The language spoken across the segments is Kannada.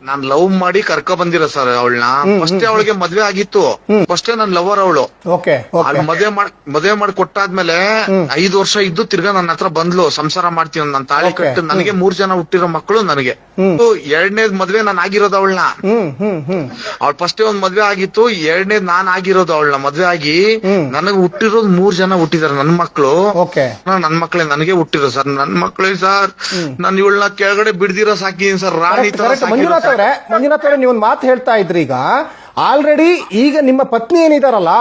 ನಾನ್ ಲವ್ ಮಾಡಿ ಕರ್ಕೊ ಬಂದಿರೋ ಸರ್ ಅವಳನ್ನ. ಫಸ್ಟೇ ಅವಳಿಗೆ ಮದ್ವೆ ಆಗಿತ್ತು. ಫಸ್ಟೇ ನನ್ ಲವರ್ ಅವಳು. ಮದ್ವೆ ಮಾಡಿ ಕೊಟ್ಟಾದ್ಮೇಲೆ 5 ವರ್ಷ ಇದ್ದು ತಿರ್ಗಾ ನನ್ನ ಹತ್ರ ಬಂದ್ಲು. ಸಂಸಾರ ಮಾಡ್ತೀನಿ ನಾನು ತಾಳಿ ಕಟ್ಟು. ನನಗೆ 3 ಜನ ಹುಟ್ಟಿರೋ ಮಕ್ಕಳು ನನಗೆ. 2ನೇದ್ ಮದ್ವೆ ನಾನ್ ಆಗಿರೋದು ಅವಳನ್ನ. ಅವಳು ಫಸ್ಟೇ ಒಂದ್ ಮದ್ವೆ ಆಗಿತ್ತು. 2ನೇದ್ ನಾನ್ ಆಗಿರೋದು ಅವಳನ್ನ ಮದ್ವೆ ಆಗಿ. ನನಗೆ ಹುಟ್ಟಿರೋದು 3 ಜನ ಹುಟ್ಟಿದಾರೆ ನನ್ ಮಕ್ಳು. ನನ್ ಮಕ್ಳೇ ನನಗೆ ಹುಟ್ಟಿರೋ ಸರ್. ನನ್ ಮಕ್ಳೇ ಸರ್. ನಾನು ಇವಳನ್ನ ಕೆಳಗಡೆ ಬಿಡ್ದಿರೋ ಸಾಕಿದೀನಿ ಸರ್. ರಾಣಿ ತರ. ಮಂಜುನಾಥ್ ಅವರೇ, ನೀವೊಂದು ಮಾತು ಹೇಳ್ತಾ ಇದ್ರಿ. ಈಗ ಆಲ್ರೆಡಿ ಈಗ ನಿಮ್ಮ ಪತ್ನಿ ಏನಿದಾರಲ್ಲ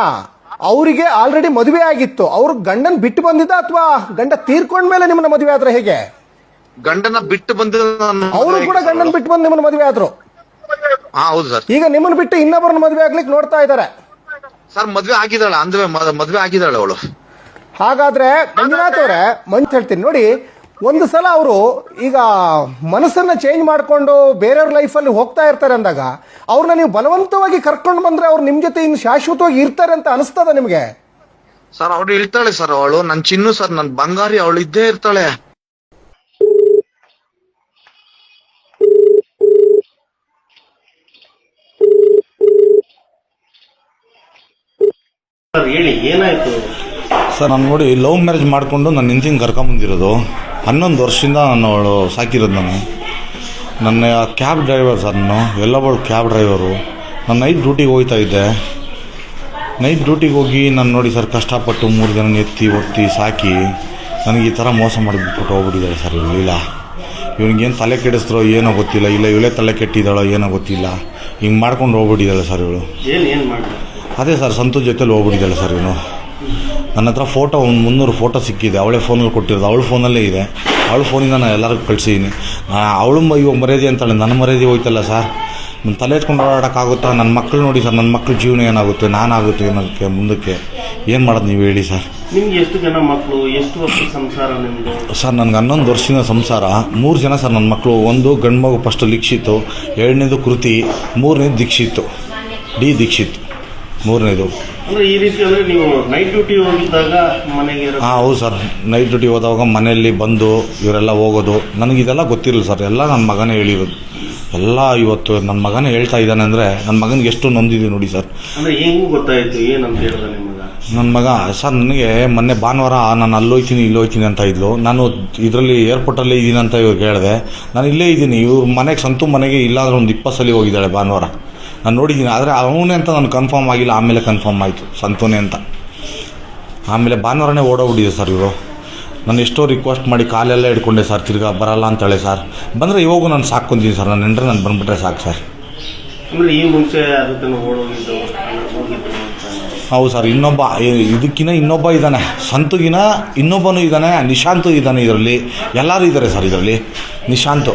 ಅವರಿಗೆ ಆಲ್ರೆಡಿ ಮದುವೆ ಆಗಿತ್ತು. ಅವ್ರು ಗಂಡನ್ ಬಿಟ್ಟು ಬಂದಿದ್ದ ಅಥವಾ ಗಂಡ ತೀರ್ಕೊಂಡ್ಮೇಲೆ ನಿಮ್ಮನ್ನ ಮದುವೆ ಆದ್ರೆ ಹೇಗೆ? ಗಂಡನ ಬಿಟ್ಟು ಬಂದ ಅವರು ಕೂಡ ಗಂಡನ್ ಬಿಟ್ಟು ಬಂದು ನಿಮ್ಮನ್ನ ಮದುವೆ ಆದ್ರು. ಹೌದು ಸರ್. ಈಗ ನಿಮ್ಮನ್ನ ಬಿಟ್ಟು ಇನ್ನೊಬ್ಬರನ್ನ ಮದುವೆ ಆಗ್ಲಿಕ್ಕೆ ನೋಡ್ತಾ ಇದಾರೆ ಸರ್. ಮದ್ವೆ ಆಗಿದ್ದಾಳೆ ಅಂದ್ರೆ ಮದ್ವೆ ಆಗಿದ್ದಾಳೆ ಅವಳು. ಹಾಗಾದ್ರೆ ಮಂಜುನಾಥ್ ಅವರೇ, ಹೇಳ್ತೀನಿ ನೋಡಿ, ಒಂದು ಸಲ ಅವರು ಈಗ ಮನಸ್ಸನ್ನ ಚೇಂಜ್ ಮಾಡ್ಕೊಂಡು ಬೇರೆಯವ್ರ ಲೈಫಲ್ಲಿ ಹೋಗ್ತಾ ಇರ್ತಾರೆ ಅಂದಾಗ ಅವ್ರನ್ನ ನೀವು ಬಲವಂತವಾಗಿ ಕರ್ಕೊಂಡು ಬಂದ್ರೆ ಅವ್ರು ನಿಮ್ ಜೊತೆ ಇನ್ನು ಶಾಶ್ವತವಾಗಿ ಇರ್ತಾರೆ ಅಂತ ಅನಿಸ್ತದ ನಿಮ್ಗೆ? ಸರ್ ಅವಳು ಇರ್ತಾಳೆ ಸರ್. ಅವಳು ನನ್ ಚಿನ್ನು ಸರ್, ನನ್ ಬಂಗಾರಿ. ಅವಳು ಇದ್ದೇ ಇರ್ತಾಳೆ. ಹೇಳಿ, ಏನಾಯ್ತು ಸರ್? ನಾನು ನೋಡಿ ಲವ್ ಮ್ಯಾರೇಜ್ ಮಾಡಿಕೊಂಡು ನನ್ನ ಹೆಂಡತಿನ ಕರ್ಕೊಂಬಂದಿರೋದು. 11 ವರ್ಷದಿಂದ ನಾನು ಅವಳು ಸಾಕಿರೋದು. ನನ್ನ ಕ್ಯಾಬ್ ಡ್ರೈವರ್ ಸರ್. ನಾನು ಎಲ್ಲವಳು ಕ್ಯಾಬ್ ಡ್ರೈವರು. ನಾನು ನೈಟ್ ಡ್ಯೂಟಿಗೆ ಹೋಗ್ತಾ ಇದ್ದೆ. ನೈಟ್ ಡ್ಯೂಟಿಗೆ ಹೋಗಿ ನಾನು ನೋಡಿ ಸರ್, ಕಷ್ಟಪಟ್ಟು 3 ಜನ ಎತ್ತಿ ಒತ್ತಿ ಸಾಕಿ ನನಗೆ ಈ ಥರ ಮೋಸ ಮಾಡಿಬಿಟ್ಬಿಟ್ಟು ಹೋಗ್ಬಿಟ್ಟಿದ್ದಾಳೆ ಸರ್ ಇವಳು. ಇಲ್ಲ, ಇವನಿಗೇನು ತಲೆ ಕೆಡಿಸಿದ್ರೋ ಏನೋ ಗೊತ್ತಿಲ್ಲ. ಇಲ್ಲ ಇವಳೇ ತಲೆ ಕೆಟ್ಟಿದ್ದಾಳೋ ಏನೋ ಗೊತ್ತಿಲ್ಲ. ಹಿಂಗೆ ಮಾಡ್ಕೊಂಡು ಹೋಗ್ಬಿಟ್ಟಿದ್ದಾಳೆ ಸರ್ ಇವಳು. ಅದೇ ಸರ್, ಸಂತೋಷ್ ಜೊತೆಲಿ ಹೋಗ್ಬಿಟ್ಟಿದ್ದಾಳೆ ಸರ್ ಇವನು. ನನ್ನ ಹತ್ರ ಫೋಟೋ ಒಂದು 300 ಫೋಟೋ ಸಿಕ್ಕಿದೆ. ಅವಳೇ ಫೋನಲ್ಲಿ ಕೊಟ್ಟಿರೋದು. ಅವಳ ಫೋನಲ್ಲೇ ಇದೆ. ಅವಳ ಫೋನಿಂದ ನಾನು ಎಲ್ಲರಿಗೂ ಕಳಿಸಿದ್ದೀನಿ. ಅವಳು ಇವಾಗ ಮರ್ಯಾದೆ ಅಂತಾಳೆ. ನನ್ನ ಮರ್ಯಾದೆ ಹೋಯ್ತಲ್ಲ ಸರ್. ನನ್ನ ತಲೆ ಎತ್ಕೊಂಡು ಓಡಾಡೋಕ್ಕಾಗುತ್ತಾ? ನನ್ನ ಮಕ್ಕಳು ನೋಡಿ ಸರ್, ನನ್ನ ಮಕ್ಕಳ ಜೀವನ ಏನಾಗುತ್ತೆ, ನಾನಾಗುತ್ತೆ ಏನಕ್ಕೆ ಮುಂದಕ್ಕೆ? ಏನು ಮಾಡೋದು ನೀವು ಹೇಳಿ ಸರ್? ನಿಮ್ಗೆ ಎಷ್ಟು ಜನ ಮಕ್ಕಳು, ಎಷ್ಟು ವರ್ಷ ಸಂಸಾರ ನಿಮ್ಮದು? ಸರ್ ನನಗೆ 11 ವರ್ಷದ ಸಂಸಾರ. 3 ಜನ ಸರ್ ನನ್ನ ಮಕ್ಕಳು. ಒಂದು ಗಂಡು ಮಗು ಫಸ್ಟು ಲಿಕ್ಷಿತ್ತು, 2ನೇದು ಕೃತಿ, 3ನೇದು ದೀಕ್ಷಿತ್ತು, ಡಿ ದೀಕ್ಷಿತ್ 3ನೇದು. ಅಂದರೆ ಈ ರೀತಿ ಅಂದರೆ ನೀವು ನೈಟ್ ಡ್ಯೂಟಿ ಹೋಗಿದ್ದಾಗ ಮನೆಗೆ? ಹೌದು ಸರ್. ನೈಟ್ ಡ್ಯೂಟಿ ಹೋದಾಗ ಮನೆಯಲ್ಲಿ ಬಂದು ಇವರೆಲ್ಲ ಹೋಗೋದು. ನನಗಿದೆಲ್ಲ ಗೊತ್ತಿರಲಿಲ್ಲ ಸರ್. ಎಲ್ಲ ನನ್ನ ಮಗನೇ ಹೇಳಿರೋದು. ಎಲ್ಲ ಇವತ್ತು ನನ್ನ ಮಗನೇ ಹೇಳ್ತಾ ಇದ್ದಾನೆ ಅಂದರೆ ನನ್ನ ಮಗನಿಗೆ ಎಷ್ಟು ನೊಂದಿದೆ ನೋಡಿ ಸರ್. ಅಂದರೆ ಹೆಂಗೂ ಗೊತ್ತಾಯಿತು ಏನಂತ ಹೇಳಿದ ನಿಮ್ಮ ಮಗ? ನನ್ನ ಮಗ ಸರ್ ನನಗೆ ಮೊನ್ನೆ ಭಾನುವಾರ ನಾನು ಅಲ್ಲೋಯ್ತೀನಿ ಇಲ್ಲೋಯ್ತೀನಿ ಅಂತ ಇದ್ಲು. ನಾನು ಇದರಲ್ಲಿ ಏರ್ಪೋರ್ಟಲ್ಲೇ ಇದ್ದೀನಿ ಅಂತ ಇವಾಗ ಹೇಳಿದೆ. ನಾನು ಇಲ್ಲೇ ಇದ್ದೀನಿ. ಇವ್ರ ಮನೆಗೆ, ಸಂತು ಮನೆಗೆ ಇಲ್ಲಾಂದ್ರೆ ಒಂದು 20 ಸಲ ಹೋಗಿದ್ದಾಳೆ ಭಾನುವಾರ. ನಾನು ನೋಡಿದ್ದೀನಿ. ಆದರೆ ಅವನೇ ಅಂತ ನಾನು ಕನ್ಫರ್ಮ್ ಆಗಿಲ್ಲ. ಆಮೇಲೆ ಕನ್ಫರ್ಮ್ ಆಯಿತು ಸಂತೋನೇ ಅಂತ. ಆಮೇಲೆ ಭಾನುವಾರನೇ ಓಡೋಗ್ಬಿಟ್ಟಿದೆ ಸರ್ ಇವರು. ನಾನು ಎಷ್ಟೋ ರಿಕ್ವೆಸ್ಟ್ ಮಾಡಿ ಕಾಲೆಲ್ಲ ಹಿಡ್ಕೊಂಡೆ ಸರ್. ತಿರ್ಗಾ ಬರಲ್ಲ ಅಂತೇಳಿ ಸರ್. ಬಂದರೆ ಇವಾಗೂ ನಾನು ಸಾಕ್ಕೊಂತೀನಿ ಸರ್. ನಾನು ಎಂಟ್ರೆ ನಾನು ಬಂದುಬಿಟ್ರೆ ಸಾಕು ಸರ್. ಅಂದರೆ ಈ ಮುಂಚೆ ಅದಕ್ಕೆ ಹೋಗಿದ್ದು? ಹೌದು ಸರ್. ಇನ್ನೊಬ್ಬ ಇದ್ದಾನೆ. ಸಂತುಗಿನ ಇನ್ನೊಬ್ಬನೂ ಇದ್ದಾನೆ. ನಿಶಾಂತು ಇದ್ದಾನೆ ಇದರಲ್ಲಿ. ಎಲ್ಲರೂ ಇದ್ದಾರೆ ಸರ್ ಇದರಲ್ಲಿ. ನಿಶಾಂತು,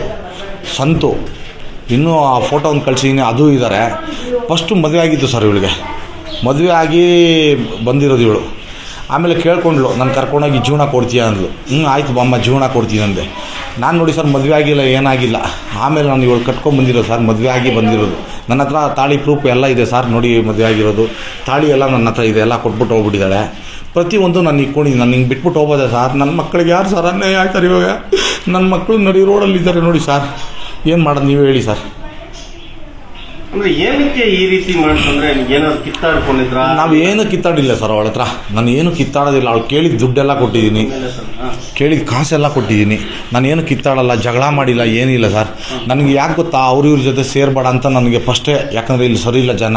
ಸಂತು, ಇನ್ನೂ ಆ ಫೋಟೋ ಒಂದು ಕಳಿಸಿದ್ದೀನಿ, ಅದೂ ಇದ್ದಾರೆ. ಫಸ್ಟು ಮದುವೆ ಆಗಿತ್ತು ಸರ್ ಇವಳಿಗೆ. ಮದುವೆ ಆಗಿ ಬಂದಿರೋದು ಇವಳು. ಆಮೇಲೆ ಕೇಳ್ಕೊಂಡ್ಳು, ನಾನು ಕರ್ಕೊಂಡೋಗಿ ಜೀವನ ಕೊಡ್ತೀಯ ಅಂದ್ಲು. ಆಯಿತು ಬಾಮ್ಮ ಜೀವನ ಕೊಡ್ತೀನಿ ಅಂದೆ. ನಾನು ನೋಡಿ ಸರ್ ಮದುವೆ ಆಗಿಲ್ಲ, ಏನಾಗಿಲ್ಲ. ಆಮೇಲೆ ನಾನು ಇವಳು ಕಟ್ಕೊಂಡ್ಬಂದಿರೋದು ಸರ್. ಮದುವೆ ಆಗಿ ಬಂದಿರೋದು. ನನ್ನ ಹತ್ರ ತಾಳಿ ಪ್ರೂಫ್ ಎಲ್ಲ ಇದೆ ಸರ್. ನೋಡಿ ಮದುವೆ ಆಗಿರೋದು ತಾಳಿ ಎಲ್ಲ ನನ್ನ ಹತ್ರ ಇದೆ. ಎಲ್ಲ ಕೊಟ್ಬಿಟ್ಟು ಹೋಗ್ಬಿಟ್ಟಿದ್ದಾಳೆ. ಪ್ರತಿಯೊಂದು ನಾನು ಇಟ್ಕೊಂಡಿದ್ದೀನಿ. ನಾನು ಹಿಂಗೆ ಬಿಟ್ಬಿಟ್ಟು ಹೋಗೋದೆ ಸರ್. ನನ್ನ ಮಕ್ಕಳಿಗೆ ಯಾರು ಸರ್ ಅನ್ಯಾಯ ಆಯ್ತಾರೆ ಇವಾಗ? ನನ್ನ ಮಕ್ಕಳು ನಡಿ ರೋಡಲ್ಲಿದ್ದಾರೆ ನೋಡಿ ಸರ್. ಏನು ಮಾಡೋದು ನೀವು ಹೇಳಿ ಸರ್? ಅಂದರೆ ಏನಕ್ಕೆ ಈ ರೀತಿ ಮಾಡ್ತಂದ್ರೆ ಏನಾದ್ರು ಕಿತ್ತಾಡ್ಕೊಂಡಿದ್ರ? ನಾವು ಏನು ಕಿತ್ತಾಡಿಲ್ಲ ಸರ್ ಅವಳ ಹತ್ರ. ನಾನು ಏನು ಕಿತ್ತಾಡೋದಿಲ್ಲ. ಅವಳು ಕೇಳಿದ ದುಡ್ಡೆಲ್ಲ ಕೊಟ್ಟಿದ್ದೀನಿ, ಕೇಳಿದ ಕಾಸೆಲ್ಲ ಕೊಟ್ಟಿದ್ದೀನಿ. ನಾನು ಏನು ಕಿತ್ತಾಡಲ್ಲ, ಜಗಳ ಮಾಡಿಲ್ಲ, ಏನಿಲ್ಲ ಸರ್. ನನಗೆ ಯಾಕೆ ಗೊತ್ತಾ, ಇವ್ರ ಜೊತೆ ಸೇರಬೇಡ ಅಂತ ನನಗೆ ಫಸ್ಟೇ. ಯಾಕಂದರೆ ಇಲ್ಲಿ ಸರಿ ಇಲ್ಲ ಜನ,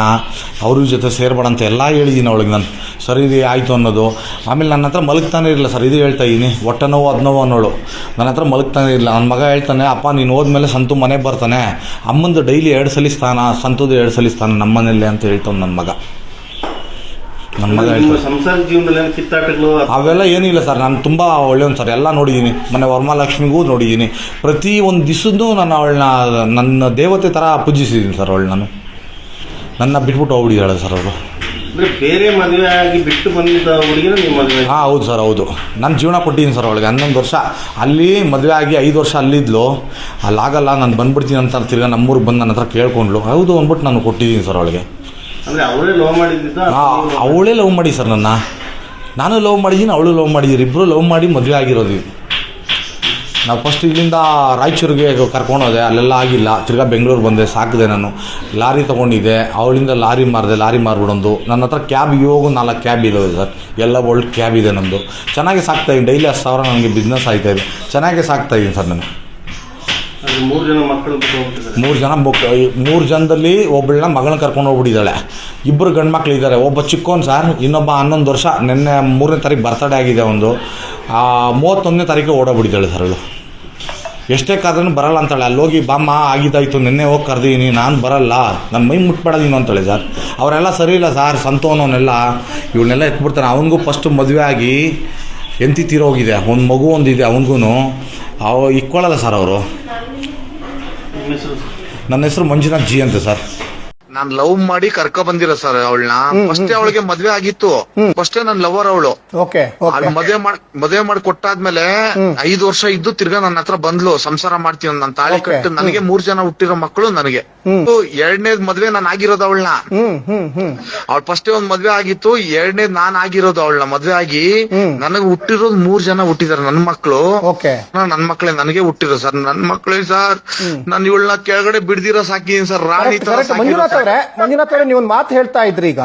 ಇವ್ರ ಜೊತೆ ಸೇರಬೇಡ ಅಂತ ಎಲ್ಲ ಹೇಳಿದ್ದೀನಿ ಅವಳಿಗೆ ನಾನು. ಸರಿ ಆಯಿತು ಅನ್ನೋದು. ಆಮೇಲೆ ನನ್ನ ಹತ್ರ ಮಲಗ್ತಾನೆ ಇರಲಿಲ್ಲ ಸರ್. ಇದು ಹೇಳ್ತಾ ಇದ್ದೀನಿ, ಹೊಟ್ಟೆ ನೋವು ಅದನೋವು ಅನ್ನೋಳು. ನನ್ನ ಹತ್ರ ಮಲಗ್ತಾನೆ ಇರಲಿಲ್ಲ. ನನ್ನ ಮಗ ಹೇಳ್ತಾನೆ, ಅಪ್ಪ ನೀನು ಹೋದ್ಮೇಲೆ ಸಂತು ಮನೆಗೆ ಬರ್ತಾನೆ, ಅಮ್ಮಂದು ಡೈಲಿ 2 ಸಲ ಸ್ನಾನ, ಸಂತೋದು 2 ಸಲ ಸ್ನಾನ ನಮ್ಮನೇಲಿ ಅಂತ ಹೇಳ್ತಾನೆ ನನ್ನ ಮಗ. ಹೇಳ್ತಾರೆ ಸಂಸಾರ ಜೀವನದಲ್ಲಿ ಕಿತ್ತಾಟಗಳು ಅವೆಲ್ಲ ಏನಿಲ್ಲ ಸರ್. ನಾನು ತುಂಬ ಒಳ್ಳೆಯವನು ಸರ್. ಎಲ್ಲ ನೋಡಿದ್ದೀನಿ. ಮೊನ್ನೆ ವರಮಹಾಲಕ್ಷ್ಮಿಗೂ ನೋಡಿದ್ದೀನಿ. ಪ್ರತಿ ಒಂದು ದಿವಸದ್ದು ನಾನು ಅವಳನ್ನ ನನ್ನ ದೇವತೆ ಥರ ಪೂಜಿಸಿದ್ದೀನಿ ಸರ್. ನಾನು ನನ್ನ ಬಿಟ್ಬಿಟ್ಟು ಹೋಗ್ಬಿಟ್ಟಿದ್ದಾಳೆ ಸರ್ ಅವರು. ಬೇರೆ ಮದುವೆ ಆಗಿ ಬಿಟ್ಟು ಬಂದಿದ್ದ ಹುಡುಗಿನ ನಿಮ್ಮ ಮದುವೆ? ಹೌದು ಸರ್, ಹೌದು. ನಾನು ಜೀವನ ಕೊಟ್ಟಿದ್ದೀನಿ ಸರ್ ಅವಳಿಗೆ. 11 ವರ್ಷ ಅಲ್ಲಿ ಮದುವೆ ಆಗಿ 5 ವರ್ಷ ಅಲ್ಲಿದ್ಲು. ಅಲ್ಲಾಗಲ್ಲ ನಾನು ಬಂದ್ಬಿಡ್ತೀನಿ ಅಂತ ತಿರ್ಗಾ ನಮ್ಮೂರಿಗೆ ಬಂದು ನನ್ನ ಹತ್ರ ಕೇಳ್ಕೊಂಡ್ಲು. ಹೌದು ಅಂದ್ಬಿಟ್ಟು ನಾನು ಕೊಟ್ಟಿದ್ದೀನಿ ಸರ್ ಅವಳಿಗೆ. ಅಂದರೆ ಅವಳೇ ಲವ್ ಮಾಡಿದ್ದ? ಅವಳೇ ಲವ್ ಮಾಡಿ ಸರ್ ನಾನು ಲವ್ ಮಾಡಿದ್ದೀನಿ, ಅವಳು ಲವ್ ಮಾಡಿದ್ದೀರಿ. ಇಬ್ಬರು ಲವ್ ಮಾಡಿ ಮದುವೆ ಆಗಿರೋದು. ನಾವು ಫಸ್ಟ್ ಇಲ್ಲಿಂದ ರಾಯಚೂರಿಗೆ ಕರ್ಕೊಂಡೋದೆ, ಅಲ್ಲೆಲ್ಲ ಆಗಿಲ್ಲ. ತಿರ್ಗಾ ಬೆಂಗಳೂರು ಬಂದೆ, ಸಾಕಿದೆ. ನಾನು ಲಾರಿ ತೊಗೊಂಡಿದ್ದೆ, ಅವಳಿಂದ ಲಾರಿ ಮಾರ್ಬಿಡೊಂದು. ನನ್ನ ಹತ್ರ ಕ್ಯಾಬ್ ಇವಾಗ 4 ಕ್ಯಾಬ್ ಇದ್ದಾವೆ ಸರ್, ಎಲ್ಲ ಒಳ್ಳೆ ಕ್ಯಾಬ್ ಇದೆ ನಮ್ಮದು. ಚೆನ್ನಾಗಿ ಸಾಕ್ತಾಯಿದ್ದೀನಿ, ಡೈಲಿ 10,000 ನನಗೆ ಬಿಸ್ನೆಸ್ ಆಯ್ತಾಯಿದೆ. ಚೆನ್ನಾಗಿ ಸಾಕ್ತಾಯಿದ್ದೀನಿ ಸರ್ ನಾನು. 3 ಜನ ಮಕ್ಕಳು ಬಿಟ್ಟು ಹೋಗ್ತಿದ್ದಾರೆ. 3 ಜನದಲ್ಲಿ ಒಬ್ಬಳನ್ನ ಮಗಳನ್ನ ಕರ್ಕೊಂಡು ಹೋಗ್ಬಿಟ್ಟಿದ್ದಾಳೆ. 2 ಗಂಡು ಮಕ್ಳು ಇದ್ದಾರೆ. ಒಬ್ಬ ಚಿಕ್ಕವನು ಸರ್, ಇನ್ನೊಬ್ಬ 11 ವರ್ಷ. ನಿನ್ನೆ 3ನೇ ತಾರೀಕು ಬರ್ತಡೇ ಆಗಿದೆ ಒಂದು. 31ನೇ ತಾರೀಕು ಓಡೋಗ್ಬಿಟ್ಟಿದ್ದಾಳೆ ಸರ್ ಅವಳು. ಎಷ್ಟೇ ಕಾದ್ರೂ ಬರಲ್ಲ ಅಂತಾಳೆ. ಅಲ್ಲಿ ಹೋಗಿ ಬಾಮ್ಮ ಆಗಿದ್ದಾಯಿತು, ನಿನ್ನೆ ಹೋಗಿ ಕರೆದೀನಿ, ನಾನು ಬರಲ್ಲ, ನನ್ನ ಮೈ ಮುಟ್ಬೇಡ ನೀನು ಅಂತಾಳೆ ಸರ್. ಅವರೆಲ್ಲ ಸರಿ ಇಲ್ಲ ಸರ್, ಸಂತೋನವನ್ನೆಲ್ಲ ಇವನ್ನೆಲ್ಲ ಎತ್ಬಿಡ್ತಾನೆ. ಅವನಿಗೂ ಫಸ್ಟು ಮದುವೆ ಆಗಿ ಹೆಂಡತಿ ತೀರೋಗಿದೆ, ಒಂದು ಮಗು ಒಂದಿದೆ ಅವನಿಗೂ. ಇಕ್ಕೊಳ್ಳಲ್ಲ ಸರ್ ಅವರು. ನನ್ನ ಹೆಸರು ಮಂಜುನಾಥ್ ಜಿ ಅಂತ ಸರ್. ನಾನ್ ಲವ್ ಮಾಡಿ ಕರ್ಕೊ ಬಂದಿರೋ ಸರ್ ಅವಳನ್ನ. ಫಸ್ಟೇ ಅವಳಿಗೆ ಮದ್ವೆ ಆಗಿತ್ತು. ಫಸ್ಟೇ ನನ್ ಲವರ್ ಅವಳು. ಮದ್ವೆ ಮಾಡಿ ಕೊಟ್ಟಾದ್ಮೇಲೆ 5 ವರ್ಷ ಇದ್ದು ತಿರ್ಗಾ ನನ್ನ ಹತ್ರ ಬಂದ್ಲು. ಸಂಸಾರ ಮಾಡ್ತೀವಿ ನಾನು ತಾಳಿ ಕಟ್ಟು. ನನಗೆ 3 ಜನ ಹುಟ್ಟಿರೋ ಮಕ್ಕಳು ನನಗೆ. 2ನೇದ್ ಮದ್ವೆ ನಾನು ಆಗಿರೋದು ಅವಳನ್ನ. ಅವಳು ಫಸ್ಟೇ ಒಂದ್ ಮದ್ವೆ ಆಗಿತ್ತು, 2ನೇದ್ ನಾನ್ ಆಗಿರೋದು ಅವಳನ್ನ. ಮದ್ವೆ ಆಗಿ ನನಗೆ ಹುಟ್ಟಿರೋದು 3 ಜನ ಹುಟ್ಟಿದಾರೆ ನನ್ ಮಕ್ಳು. ನನ್ ಮಕ್ಳೇ ನನಗೆ ಹುಟ್ಟಿರೋ ಸರ್. ನನ್ ಮಕ್ಳೇ ಸರ್. ನಾನು ಇವಳನ್ನ ಕೆಳಗಡೆ ಬಿಡ್ದಿರೋ ಸಾಕಿದೀನಿ ಸರ್. ರಾಣಿ ತರ. ಮಂಜುನಾಥ್ ಅವರೇ, ನೀವೊಂದು ಮಾತು ಹೇಳ್ತಾ ಇದ್ರಿ. ಈಗ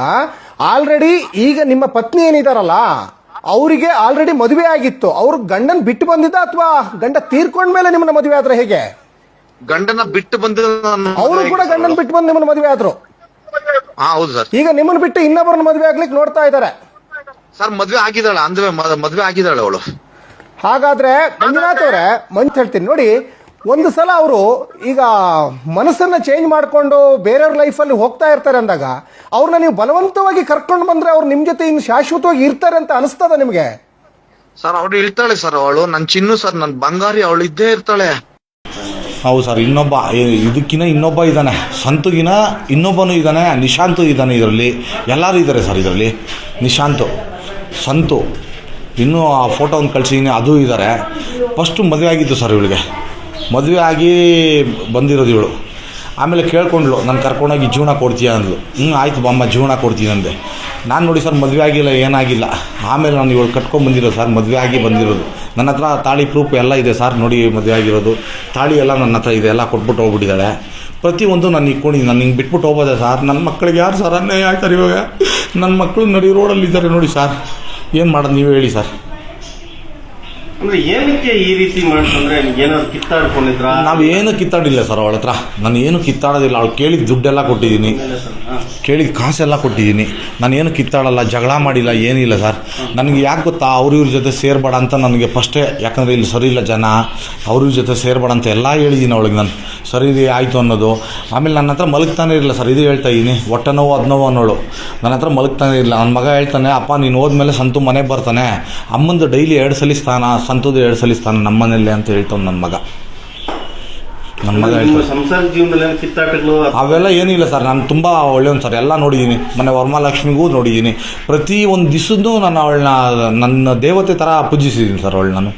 ಆಲ್ರೆಡಿ ಈಗ ನಿಮ್ಮ ಪತ್ನಿ ಏನಿದಾರಲ್ಲ, ಅವರಿಗೆ ಆಲ್ರೆಡಿ ಮದುವೆ ಆಗಿತ್ತು. ಅವ್ರು ಗಂಡನ್ ಬಿಟ್ಟು ಬಂದಿದ್ದ ಅಥವಾ ಗಂಡ ತೀರ್ಕೊಂಡ್ಮೇಲೆ ನಿಮ್ಮನ್ನ ಮದುವೆ ಆದ್ರೆ ಹೇಗೆ? ಗಂಡನ ಬಿಟ್ಟು ಬಂದಿದ್ದ. ಅವರು ಕೂಡ ಗಂಡನ್ ಬಿಟ್ಟು ಬಂದು ನಿಮ್ಮನ್ನ ಮದುವೆ ಆದ್ರು. ಹೌದು ಸರ್. ಈಗ ನಿಮ್ಮನ್ನ ಬಿಟ್ಟು ಇನ್ನೊಬ್ಬರನ್ನ ಮದುವೆ ಆಗ್ಲಿಕ್ಕೆ ನೋಡ್ತಾ ಇದ್ದಾರೆ ಸರ್. ಮದ್ವೆ ಆಗಿದ್ದಾಳೆ ಅಂದ್ರೆ ಮದ್ವೆ ಆಗಿದ್ದಾಳೆ ಅವಳು. ಹಾಗಾದ್ರೆ ಮಂಜುನಾಥ್ ಅವರೇ, ಹೇಳ್ತೀನಿ ನೋಡಿ, ಒಂದು ಸಲ ಅವರು ಈಗ ಮನಸ್ಸನ್ನ ಚೇಂಜ್ ಮಾಡ್ಕೊಂಡು ಬೇರೆಯವ್ರ ಲೈಫಲ್ಲಿ ಹೋಗ್ತಾ ಇರ್ತಾರೆ ಅಂದಾಗ ಅವ್ರನ್ನ ನೀವು ಬಲವಂತವಾಗಿ ಕರ್ಕೊಂಡು ಬಂದ್ರೆ ಅವ್ರು ನಿಮ್ ಜೊತೆ ಇನ್ನು ಶಾಶ್ವತವಾಗಿ ಇರ್ತಾರೆ ಅಂತ ಅನಿಸ್ತದ ನಿಮ್ಗೆ? ಸರ್ ಅವಳು ಇರ್ತಾಳೆ ಸರ್. ಅವಳು ನನ್ ಚಿನ್ನು ಸರ್, ನನ್ ಬಂಗಾರಿ. ಅವಳು ಇದ್ದೇ ಇರ್ತಾಳೆ. ಹೌದು ಸರ್. ಇದಕ್ಕಿನ್ನ ಇನ್ನೊಬ್ಬ ಇದ್ದಾನೆ, ಸಂತುಗಿನ ಇನ್ನೊಬ್ಬನು ಇದ್ದಾನೆ, ನಿಶಾಂತು ಇದ್ದಾನೆ. ಇದರಲ್ಲಿ ಎಲ್ಲರೂ ಇದ್ದಾರೆ ಸರ್. ಇದರಲ್ಲಿ ನಿಶಾಂತು, ಸಂತು, ಇನ್ನೂ ಆ ಫೋಟೋ ಒಂದು ಕಳಿಸಿದ್ದೀನಿ, ಅದು ಇದ್ದಾರೆ. ಫಸ್ಟು ಮದುವೆ ಆಗಿದ್ದು ಸರ್ ಇವಳಿಗೆ. ಮದುವೆ ಆಗಿ ಬಂದಿರೋದು ಇವಳು. ಆಮೇಲೆ ಕೇಳ್ಕೊಂಡ್ಳು, ನಾನು ಕರ್ಕೊಂಡೋಗಿ ಜೀವನ ಕೊಡ್ತೀಯ ಅಂದ್ಲು. ಆಯಿತು ಬಾಮ್ಮ ಜೀವನ ಕೊಡ್ತೀನಿ ಅಂದೆ. ನಾನು ನೋಡಿ ಸರ್, ಮದುವೆ ಆಗಿಲ್ಲ, ಏನಾಗಿಲ್ಲ. ಆಮೇಲೆ ನಾನು ಇವಳು ಕಟ್ಕೊಂಡ್ಬಂದಿರೋದು ಸರ್, ಮದುವೆ ಆಗಿ ಬಂದಿರೋದು. ನನ್ನ ಹತ್ರ ತಾಳಿ ಪ್ರೂಫ್ ಎಲ್ಲ ಇದೆ ಸರ್. ನೋಡಿ ಮದುವೆ ಆಗಿರೋದು ತಾಳಿ ಎಲ್ಲ ನನ್ನ ಹತ್ರ ಇದೆ. ಎಲ್ಲ ಕೊಟ್ಬಿಟ್ಟು ಹೋಗ್ಬಿಟ್ಟಿದ್ದಾಳೆ. ಪ್ರತಿಯೊಂದು ನಾನು ಇಟ್ಕೊಂಡಿದ್ದೀನಿ. ನಾನು ಹಿಂಗೆ ಬಿಟ್ಬಿಟ್ಟು ಹೋಗೋದೆ ಸರ್. ನನ್ನ ಮಕ್ಕಳಿಗೆ ಯಾರು ಸರ್ ಅನ್ಯಾಯ ಆಯ್ತಾರೆ ಇವಾಗ? ನನ್ನ ಮಕ್ಕಳು ನಡಿ ರೋಡಲ್ಲಿದ್ದಾರೆ ನೋಡಿ ಸರ್. ಏನು ಮಾಡೋದು ನೀವೇ ಹೇಳಿ ಸರ್. ಅಂದ್ರೆ ಏನಕ್ಕೆ ಈ ರೀತಿ ಮಾಡ್ತಂದ್ರೆ ಏನಾದ್ರು ಕಿತ್ತಾಡ್ಕೊಂಡಿದ್ರ? ನಾವೇನು ಕಿತ್ತಾಡಿಲ್ಲ ಸರ್ ಅವಳ ಹತ್ರ. ನಾನು ಏನು ಕಿತ್ತಾಡೋದಿಲ್ಲ. ಅವಳು ಕೇಳಿದ ದುಡ್ಡೆಲ್ಲ ಕೊಟ್ಟಿದ್ದೀನಿ, ಕೇಳಿದ ಕಾಸೆಲ್ಲ ಕೊಟ್ಟಿದ್ದೀನಿ. ನಾನೇನು ಕಿತ್ತಾಡಲ್ಲ, ಜಗಳ ಮಾಡಿಲ್ಲ, ಏನಿಲ್ಲ ಸರ್. ನನಗೆ ಯಾಕೆ ಗೊತ್ತಾ, ಅವ್ರ ಜೊತೆ ಸೇರ್ಬೇಡ ಅಂತ ನನಗೆ ಫಸ್ಟೇ. ಯಾಕಂದರೆ ಇಲ್ಲಿ ಸರಿ ಇಲ್ಲ ಜನ, ಅವ್ರ ಜೊತೆ ಸೇರ್ಬೇಡ ಅಂತ ಎಲ್ಲ ಹೇಳಿದ್ದೀನಿ ಅವಳಿಗೆ ನಾನು. ಸರಿ ಆಯಿತು ಅನ್ನೋದು. ಆಮೇಲೆ ನನ್ನ ಹತ್ರ ಮಲಗ್ತಾನೆ ಇರಲಿಲ್ಲ ಸರ್. ಇದು ಹೇಳ್ತಾ ಇದ್ದೀನಿ, ಹೊಟ್ಟೆ ನೋವು ಅದನೋವು ಅನ್ನೋಳು. ನನ್ನ ಹತ್ರ ಮಲಗ್ತಾನೆ ಇಲ್ಲ. ನನ್ನ ಮಗ ಹೇಳ್ತಾನೆ, ಅಪ್ಪ ನೀನು ಹೋದ್ಮೇಲೆ ಸಂತು ಮನೆಗೆ ಬರ್ತಾನೆ, ಅಮ್ಮಂದು ಡೈಲಿ 2 ಸಲ ಸ್ನಾನ, ಸಂತುದು 2 ಸಲ ಸ್ನಾನ ನಮ್ಮನೇಲಿ ಅಂತ ಹೇಳ್ತಾನೆ ನನ್ನ ಮಗ. ಹೇಳ್ತಾರೆ ಸಂಸಾರ ಜೀವನದಲ್ಲಿ ಕಿತ್ತಾಟಗಳು ಅವೆಲ್ಲ ಏನಿಲ್ಲ ಸರ್. ನಾನು ತುಂಬ ಒಳ್ಳೆಯವನು ಸರ್. ಎಲ್ಲ ನೋಡಿದ್ದೀನಿ. ಮೊನ್ನೆ ವರಮಹಾಲಕ್ಷ್ಮಿಗೂ ನೋಡಿದ್ದೀನಿ. ಪ್ರತಿ ಒಂದು ದಿವಸದ್ದು ನಾನು ಅವಳನ್ನ ನನ್ನ ದೇವತೆ ಥರ ಪೂಜಿಸಿದ್ದೀನಿ ಸರ್ ಅವಳು ನಾನು.